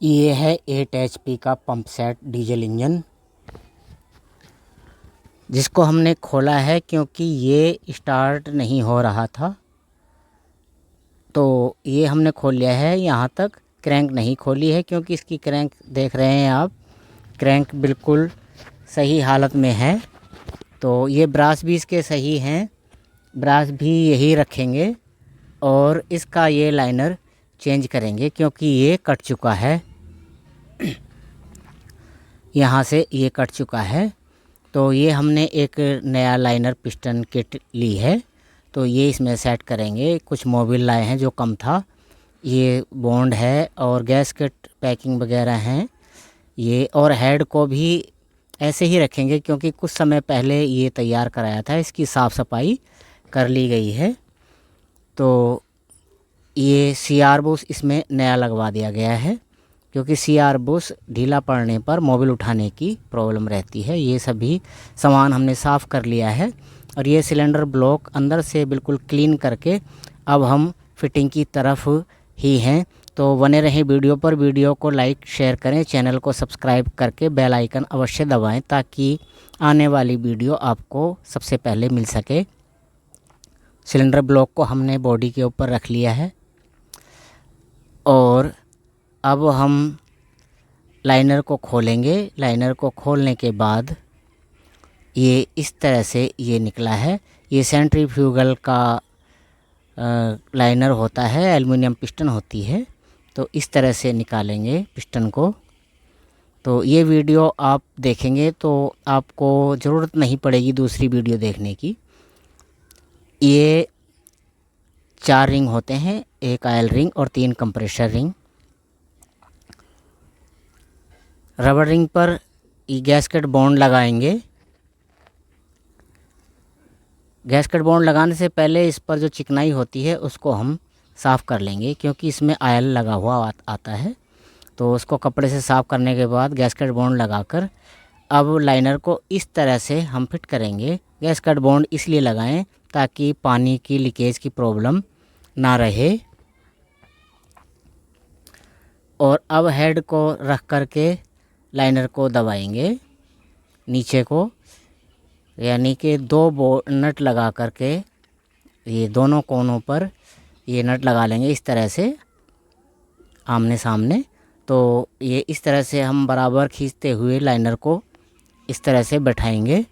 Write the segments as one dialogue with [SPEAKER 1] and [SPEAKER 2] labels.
[SPEAKER 1] ये है 8 HP का पंप सेट डीजल इंजन, जिसको हमने खोला है क्योंकि ये स्टार्ट नहीं हो रहा था। तो ये हमने खोल लिया है। यहाँ तक क्रैंक नहीं खोली है क्योंकि इसकी क्रैंक देख रहे हैं आप, क्रैंक बिल्कुल सही हालत में है। तो ये ब्रास भी इसके सही हैं, ब्रास भी यही रखेंगे और इसका ये लाइनर चेंज करेंगे क्योंकि ये कट चुका है, यहाँ से ये कट चुका है। तो ये हमने एक नया लाइनर पिस्टन किट ली है, तो ये इसमें सेट करेंगे। कुछ मोबिल लाए हैं जो कम था, ये बॉन्ड है और गैस्केट पैकिंग वगैरह हैं ये, और हेड को भी ऐसे ही रखेंगे क्योंकि कुछ समय पहले ये तैयार कराया था, इसकी साफ़ सफाई कर ली गई है। तो ये CR बुश इसमें नया लगवा दिया गया है क्योंकि CR बुश ढीला पड़ने पर मोबिल उठाने की प्रॉब्लम रहती है। ये सभी सामान हमने साफ़ कर लिया है और ये सिलेंडर ब्लॉक अंदर से बिल्कुल क्लीन करके अब हम फिटिंग की तरफ ही हैं। तो बने रहें वीडियो पर, वीडियो को लाइक शेयर करें, चैनल को सब्सक्राइब करके बेल आइकन अवश्य दबाएं ताकि आने वाली वीडियो आपको सबसे पहले मिल सके। सिलेंडर ब्लॉक को हमने बॉडी के ऊपर रख लिया है और अब हम लाइनर को खोलेंगे। लाइनर को खोलने के बाद ये इस तरह से ये निकला है। ये सेंट्रीफ्यूगल का लाइनर होता है, एल्युमिनियम पिस्टन होती है। तो इस तरह से निकालेंगे पिस्टन को। तो ये वीडियो आप देखेंगे तो आपको ज़रूरत नहीं पड़ेगी दूसरी वीडियो देखने की। ये 4 रिंग होते हैं, एक ऑयल रिंग और 3 कंप्रेसर रिंग। रबर रिंग पर गैस्केट बॉन्ड लगाएंगे। गैस्केट बॉन्ड लगाने से पहले इस पर जो चिकनाई होती है उसको हम साफ़ कर लेंगे क्योंकि इसमें ऑयल लगा हुआ आता है। तो उसको कपड़े से साफ़ करने के बाद गैस्केट बॉन्ड लगाकर अब लाइनर को इस तरह से हम फिट करेंगे। गैस्केट बॉन्ड इसलिए लगाएं ताकि पानी की लीकेज की प्रॉब्लम ना रहे। और अब हेड को रख करके लाइनर को दबाएंगे नीचे को, यानी कि 2 नट लगा करके ये दोनों कोनों पर ये नट लगा लेंगे इस तरह से आमने सामने। तो ये इस तरह से हम बराबर खींचते हुए लाइनर को इस तरह से बैठाएंगे।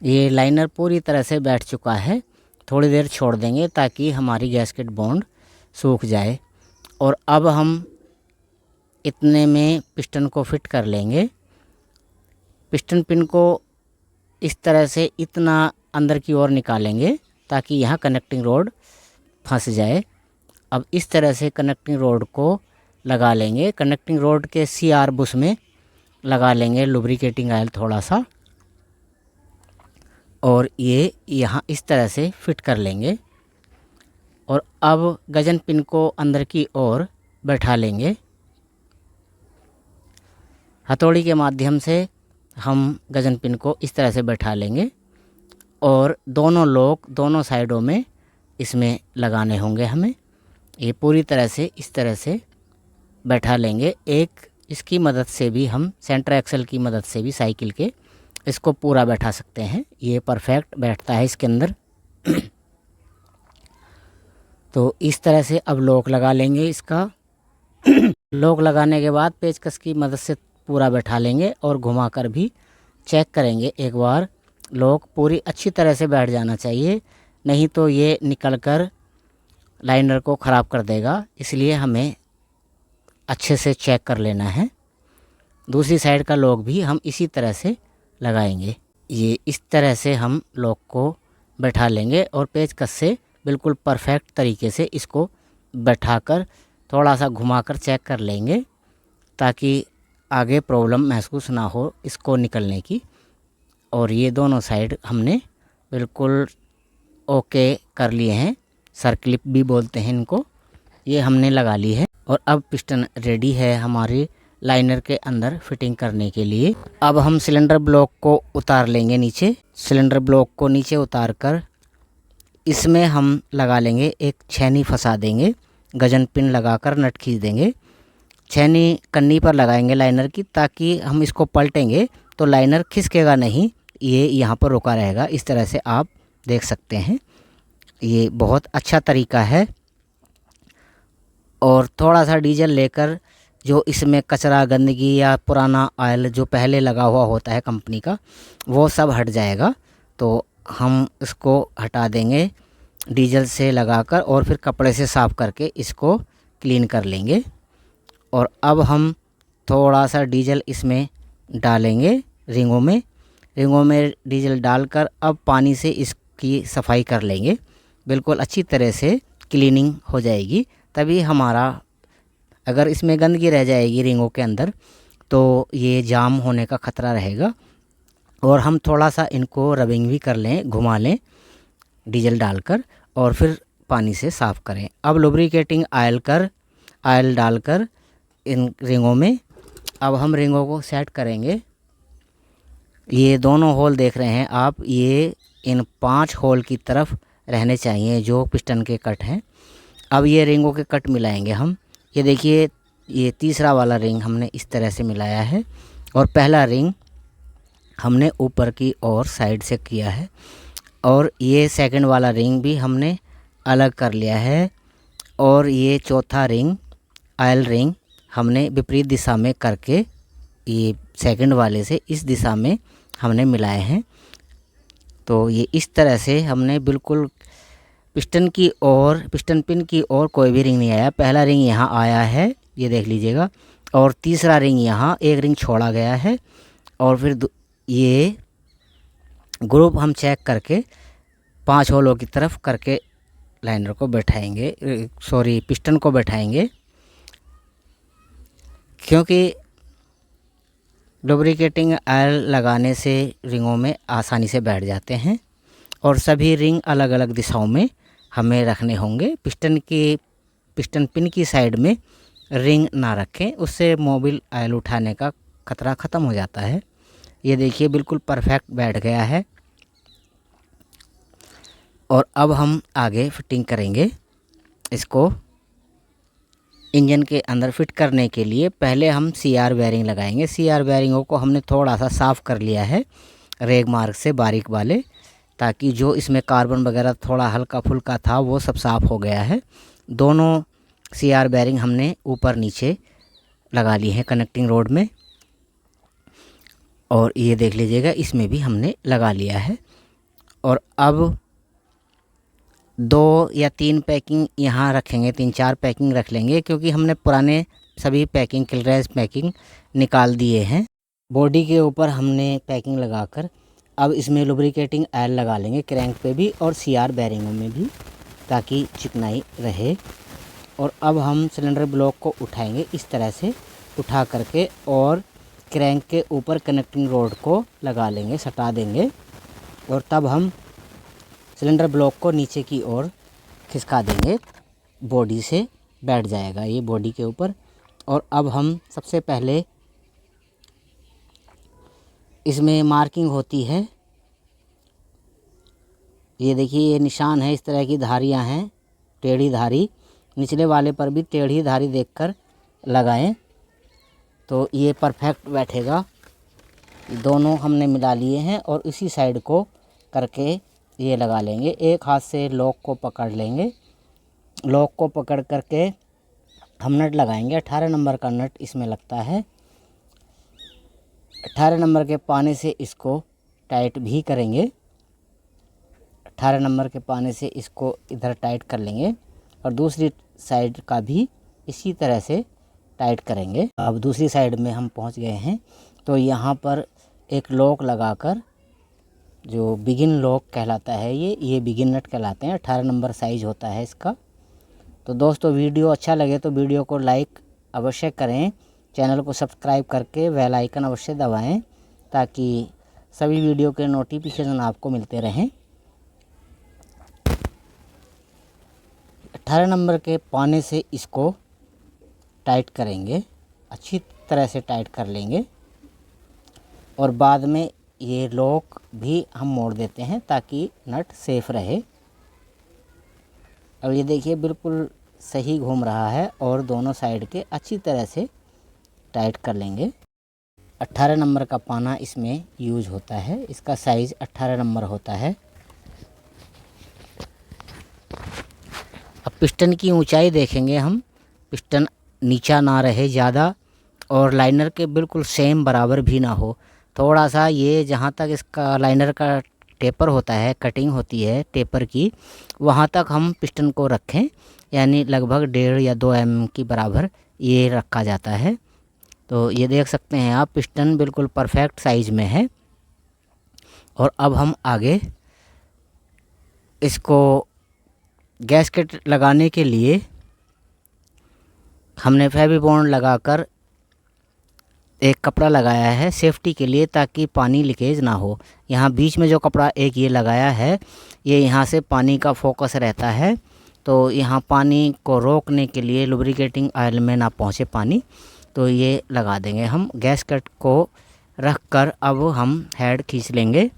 [SPEAKER 1] ये लाइनर पूरी तरह से बैठ चुका है, थोड़ी देर छोड़ देंगे ताकि हमारी गैस्केट बॉन्ड सूख जाए। और अब हम इतने में पिस्टन को फिट कर लेंगे। पिस्टन पिन को इस तरह से इतना अंदर की ओर निकालेंगे ताकि यहाँ कनेक्टिंग रोड फंस जाए। अब इस तरह से कनेक्टिंग रोड को लगा लेंगे। कनेक्टिंग रोड के CR बुश में लगा लेंगे लुब्रिकेटिंग ऑयल थोड़ा सा और ये यहाँ इस तरह से फिट कर लेंगे। और अब गजन पिन को अंदर की ओर बैठा लेंगे। हथौड़ी के माध्यम से हम गजन पिन को इस तरह से बैठा लेंगे और दोनों लॉक दोनों साइडों में इसमें लगाने होंगे हमें। ये पूरी तरह से इस तरह से बैठा लेंगे। एक इसकी मदद से भी हम सेंटर एक्सल की मदद से भी साइकिल के इसको पूरा बैठा सकते हैं। ये परफेक्ट बैठता है इसके अंदर। तो इस तरह से अब लॉक लगा लेंगे इसका। लॉक लगाने के बाद पेचकस की मदद से पूरा बैठा लेंगे और घुमाकर भी चेक करेंगे एक बार। लॉक पूरी अच्छी तरह से बैठ जाना चाहिए, नहीं तो ये निकलकर लाइनर को ख़राब कर देगा, इसलिए हमें अच्छे से चेक कर लेना है। दूसरी साइड का लॉक भी हम इसी तरह से लगाएंगे। ये इस तरह से हम लॉक को बैठा लेंगे और पेचकस से बिल्कुल परफेक्ट तरीके से इसको बैठाकर थोड़ा सा घुमाकर चेक कर लेंगे ताकि आगे प्रॉब्लम महसूस ना हो इसको निकलने की। और ये दोनों साइड हमने बिल्कुल ओके कर लिए हैं, सर्क्लिप भी बोलते हैं इनको, ये हमने लगा ली है। और अब पिस्टन रेडी है हमारे लाइनर के अंदर फिटिंग करने के लिए। अब हम सिलेंडर ब्लॉक को उतार लेंगे नीचे। सिलेंडर ब्लॉक को नीचे उतार कर इसमें हम लगा लेंगे एक छेनी फंसा देंगे, गजन पिन लगाकर नट खींच देंगे। छेनी कन्नी पर लगाएंगे लाइनर की, ताकि हम इसको पलटेंगे तो लाइनर खिसकेगा नहीं, ये यहाँ पर रुका रहेगा। इस तरह से आप देख सकते हैं, ये बहुत अच्छा तरीका है। और थोड़ा सा डीजल लेकर जो इसमें कचरा गंदगी या पुराना ऑयल जो पहले लगा हुआ होता है कंपनी का, वो सब हट जाएगा। तो हम इसको हटा देंगे डीजल से लगाकर, और फिर कपड़े से साफ़ करके इसको क्लीन कर लेंगे। और अब हम थोड़ा सा डीजल इसमें डालेंगे रिंगों में डीजल डालकर अब पानी से इसकी सफाई कर लेंगे। बिल्कुल अच्छी तरह से क्लीनिंग हो जाएगी। तभी हमारा, अगर इसमें गंदगी रह जाएगी रिंगों के अंदर तो ये जाम होने का ख़तरा रहेगा। और हम थोड़ा सा इनको रबिंग भी कर लें, घुमा लें डीजल डालकर, और फिर पानी से साफ़ करें। अब लुब्रिकेटिंग ऑयल डालकर इन रिंगों में अब हम रिंगों को सेट करेंगे। ये दोनों होल देख रहे हैं आप, ये इन 5 होल की तरफ रहने चाहिए जो पिस्टन के कट हैं। अब ये रिंगों के कट मिलाएंगे हम। ये देखिए, ये तीसरा वाला रिंग हमने इस तरह से मिलाया है, और पहला रिंग हमने ऊपर की ओर साइड से किया है, और ये सेकंड वाला रिंग भी हमने अलग कर लिया है। और ये चौथा रिंग, ऑयल रिंग, हमने विपरीत दिशा में करके ये सेकंड वाले से इस दिशा में हमने मिलाए हैं। तो ये इस तरह से हमने बिल्कुल पिस्टन पिन की ओर कोई भी रिंग नहीं आया। पहला रिंग यहाँ आया है, ये देख लीजिएगा, और तीसरा रिंग यहाँ एक रिंग छोड़ा गया है। और फिर ये ग्रुप हम चेक करके 5 होलों की तरफ करके लाइनर को बैठाएंगे, पिस्टन को बैठाएंगे, क्योंकि लुब्रिकेटिंग ऑयल लगाने से रिंगों में आसानी से बैठ जाते हैं। और सभी रिंग अलग अलग दिशाओं में हमें रखने होंगे। पिस्टन पिन की साइड में रिंग ना रखें, उससे मोबिल ऑयल उठाने का खतरा ख़त्म हो जाता है। ये देखिए, बिल्कुल परफेक्ट बैठ गया है। और अब हम आगे फिटिंग करेंगे इसको। इंजन के अंदर फिट करने के लिए पहले हम CR बेयरिंग लगाएंगे। CR बेयरिंगों को हमने थोड़ा सा साफ़ कर लिया है रेग मार्क से, बारीक वाले, ताकि जो इसमें कार्बन वगैरह थोड़ा हल्का फुल्का था वो सब साफ़ हो गया है। दोनों CR बेयरिंग हमने ऊपर नीचे लगा ली हैं कनेक्टिंग रोड में, और ये देख लीजिएगा, इसमें भी हमने लगा लिया है। और अब 2 या 3 पैकिंग यहाँ रखेंगे, 3-4 पैकिंग रख लेंगे, क्योंकि हमने पुराने सभी पैकिंग, क्लियरेंस पैकिंग निकाल दिए हैं। बॉडी के ऊपर हमने पैकिंग लगाकर अब इसमें लुब्रिकेटिंग ऑयल लगा लेंगे, क्रैंक पे भी और CR बेयरिंगों में भी, ताकि चिकनाई रहे। और अब हम सिलेंडर ब्लॉक को उठाएंगे इस तरह से, उठा करके और क्रैंक के ऊपर कनेक्टिंग रोड को लगा लेंगे, सटा देंगे। और तब हम सिलेंडर ब्लॉक को नीचे की ओर खिसका देंगे, बॉडी से बैठ जाएगा ये बॉडी के ऊपर। और अब हम सबसे पहले इसमें मार्किंग होती है, ये देखिए, ये निशान है, इस तरह की धारियां हैं, टेढ़ी धारी। निचले वाले पर भी टेढ़ी धारी देखकर लगाएं, तो ये परफेक्ट बैठेगा। दोनों हमने मिला लिए हैं, और इसी साइड को करके ये लगा लेंगे। एक हाथ से लॉक को पकड़ लेंगे, लॉक को पकड़ करके हम नट लगाएंगे। 18 नंबर का नट इसमें लगता है। 18 नंबर के पाने से इसको टाइट भी करेंगे। 18 नंबर के पाने से इसको इधर टाइट कर लेंगे, और दूसरी साइड का भी इसी तरह से टाइट करेंगे। अब दूसरी साइड में हम पहुंच गए हैं, तो यहाँ पर एक लॉक लगाकर, जो बिगिन लॉक कहलाता है, ये बिगिन नट कहलाते हैं। 18 नंबर साइज होता है इसका। तो दोस्तों, वीडियो अच्छा लगे तो वीडियो को लाइक अवश्य करें, चैनल को सब्सक्राइब करके बेल आइकन अवश्य दबाएं, ताकि सभी वीडियो के नोटिफिकेशन आपको मिलते रहें। 18 नंबर के पाने से इसको टाइट करेंगे, अच्छी तरह से टाइट कर लेंगे। और बाद में ये लॉक भी हम मोड़ देते हैं, ताकि नट सेफ रहे। अब ये देखिए, बिल्कुल सही घूम रहा है, और दोनों साइड के अच्छी तरह से टाइट कर लेंगे। 18 नंबर का पाना इसमें यूज होता है, इसका साइज़ 18 नंबर होता है। अब पिस्टन की ऊंचाई देखेंगे हम, पिस्टन नीचा ना रहे ज़्यादा और लाइनर के बिल्कुल सेम बराबर भी ना हो। थोड़ा सा ये जहाँ तक इसका लाइनर का टेपर होता है, कटिंग होती है टेपर की, वहाँ तक हम पिस्टन को रखें, यानी लगभग 1.5 या 2 mm की बराबर ये रखा जाता है। तो ये देख सकते हैं आप, पिस्टन बिल्कुल परफेक्ट साइज़ में है। और अब हम आगे इसको गैस्केट लगाने के लिए हमने फेविबॉन्ड लगाकर एक कपड़ा लगाया है सेफ्टी के लिए, ताकि पानी लीकेज ना हो। यहाँ बीच में जो कपड़ा एक ये लगाया है, ये यहाँ से पानी का फोकस रहता है, तो यहाँ पानी को रोकने के लिए लुब्रिकेटिंग ऑयल में ना पहुँचे पानी, तो ये लगा देंगे हम। गैस्केट को रख कर अब हम हेड खींच लेंगे।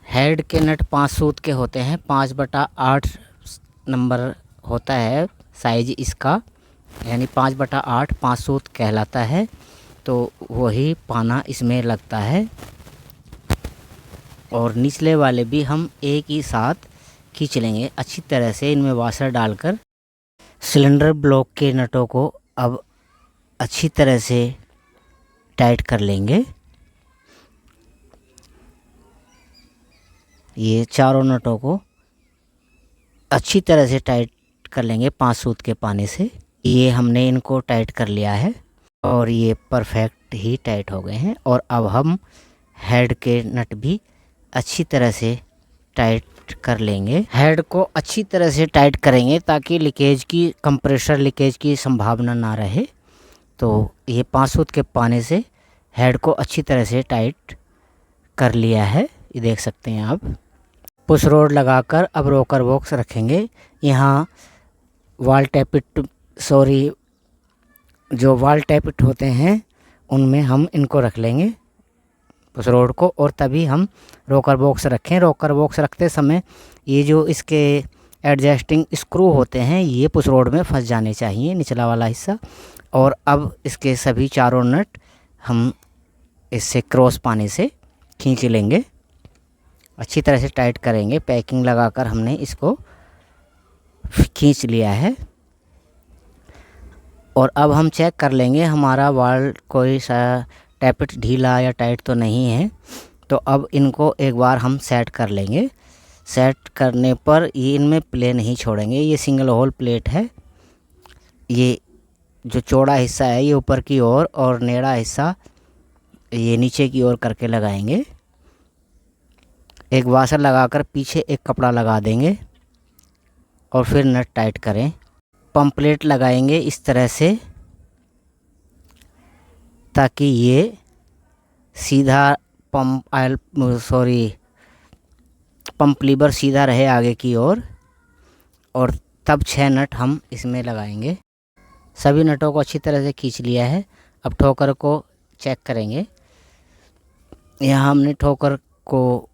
[SPEAKER 1] हेड के नट 5 सूत के होते हैं, 5/8 नंबर होता है साइज इसका, यानी 5/8 5 सूत कहलाता है। तो वही पाना इसमें लगता है और निचले वाले भी हम एक ही साथ खींच लेंगे अच्छी तरह से। इनमें वाशर डालकर सिलेंडर ब्लॉक के नटों को अब अच्छी तरह से टाइट कर लेंगे। ये चारों नटों को अच्छी तरह से टाइट कर लेंगे 5 सूत के पाने से। ये हमने इनको टाइट कर लिया है और ये परफेक्ट ही टाइट हो गए हैं। और अब हम हेड के नट भी अच्छी तरह से टाइट कर लेंगे। हेड को अच्छी तरह से टाइट करेंगे ताकि लीकेज की, कंप्रेसर लीकेज की संभावना ना रहे। तो ये 5 सूत के पाने से हेड को अच्छी तरह से टाइट कर लिया है, ये देख सकते हैं आप। पुश रोड लगाकर अब रोकर बॉक्स रखेंगे। यहाँ वाल टैपिट जो वाल टैपिट होते हैं उनमें हम इनको रख लेंगे पुश रोड को, और तभी हम रोकर बॉक्स रखें। रोकर बॉक्स रखते समय ये जो इसके एडजस्टिंग स्क्रू होते हैं ये पुश रोड में फंस जाने चाहिए, निचला वाला हिस्सा। और अब इसके सभी चारों नट हम इससे क्रॉस पाने से खींच लेंगे, अच्छी तरह से टाइट करेंगे। पैकिंग लगाकर हमने इसको खींच लिया है। और अब हम चेक कर लेंगे हमारा वाल कोई सा टैपिट ढीला या टाइट तो नहीं है। तो अब इनको एक बार हम सेट कर लेंगे। सेट करने पर ये इनमें प्ले नहीं छोड़ेंगे, ये सिंगल होल प्लेट है। ये जो चौड़ा हिस्सा है ये ऊपर की ओर और नेड़ा हिस्सा ये नीचे की ओर करके लगाएंगे। एक वाशर लगाकर पीछे एक कपड़ा लगा देंगे और फिर नट टाइट करें। पंपलेट लगाएंगे इस तरह से ताकि ये सीधा पंप लीवर सीधा रहे आगे की ओर। और तब 6 नट हम इसमें लगाएंगे। सभी नटों को अच्छी तरह से खींच लिया है। अब ठोकर को चेक करेंगे। यहाँ हमने ठोकर को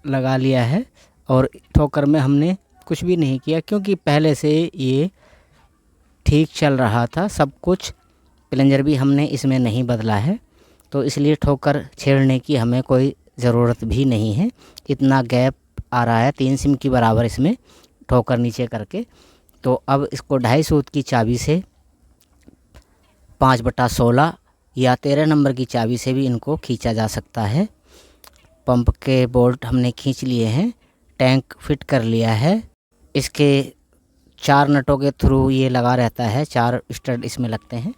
[SPEAKER 1] लगा लिया है और ठोकर में हमने कुछ भी नहीं किया क्योंकि पहले से ये ठीक चल रहा था सब कुछ। प्लंजर भी हमने इसमें नहीं बदला है, तो इसलिए ठोकर छेड़ने की हमें कोई ज़रूरत भी नहीं है। इतना गैप आ रहा है 3 सिम की बराबर इसमें ठोकर नीचे करके। तो अब इसको 2.5 सूत की चाबी से 5/16 या 13 नंबर की चाबी से भी इनको खींचा जा सकता है। पंप के बोल्ट हमने खींच लिए हैं, टैंक फिट कर लिया है। इसके 4 नटों के थ्रू ये लगा रहता है, 4 स्टड इसमें लगते हैं,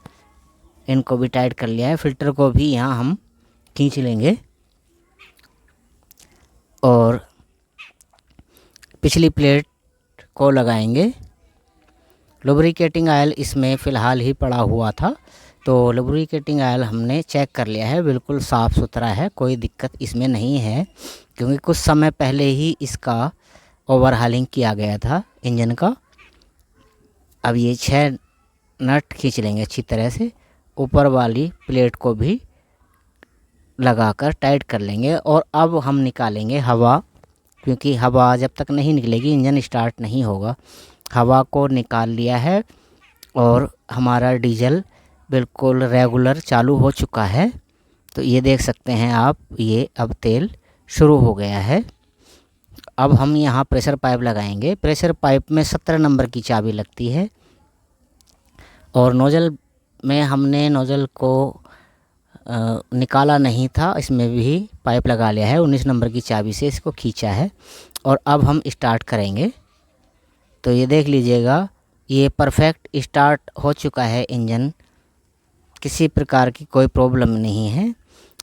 [SPEAKER 1] इनको भी टाइट कर लिया है। फिल्टर को भी यहाँ हम खींच लेंगे और पिछली प्लेट को लगाएंगे। लुब्रिकेटिंग ऑयल इसमें फ़िलहाल ही पड़ा हुआ था, तो लुब्रिकेटिंग ऑयल हमने चेक कर लिया है, बिल्कुल साफ़ सुथरा है, कोई दिक्कत इसमें नहीं है क्योंकि कुछ समय पहले ही इसका ओवरहालिंग किया गया था इंजन का। अब ये 6 नट खींच लेंगे अच्छी तरह से, ऊपर वाली प्लेट को भी लगाकर टाइट कर लेंगे। और अब हम निकालेंगे हवा, क्योंकि हवा जब तक नहीं निकलेगी इंजन स्टार्ट नहीं होगा। हवा को निकाल लिया है और हमारा डीजल बिल्कुल रेगुलर चालू हो चुका है। तो ये देख सकते हैं आप, ये अब तेल शुरू हो गया है। अब हम यहाँ प्रेशर पाइप लगाएंगे। प्रेशर पाइप में 17 नंबर की चाबी लगती है और नोज़ल में हमने नोज़ल को निकाला नहीं था, इसमें भी पाइप लगा लिया है। 19 नंबर की चाबी से इसको खींचा है और अब हम स्टार्ट करेंगे। तो ये देख लीजिएगा, ये परफेक्ट स्टार्ट हो चुका है इंजन, किसी प्रकार की कोई प्रॉब्लम नहीं है।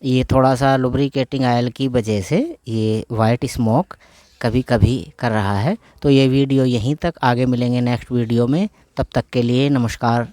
[SPEAKER 1] ये थोड़ा सा लुब्रिकेटिंग ऑयल की वजह से ये वाइट स्मोक कभी कभी कर रहा है। तो ये वीडियो यहीं तक, आगे मिलेंगे नेक्स्ट वीडियो में। तब तक के लिए नमस्कार।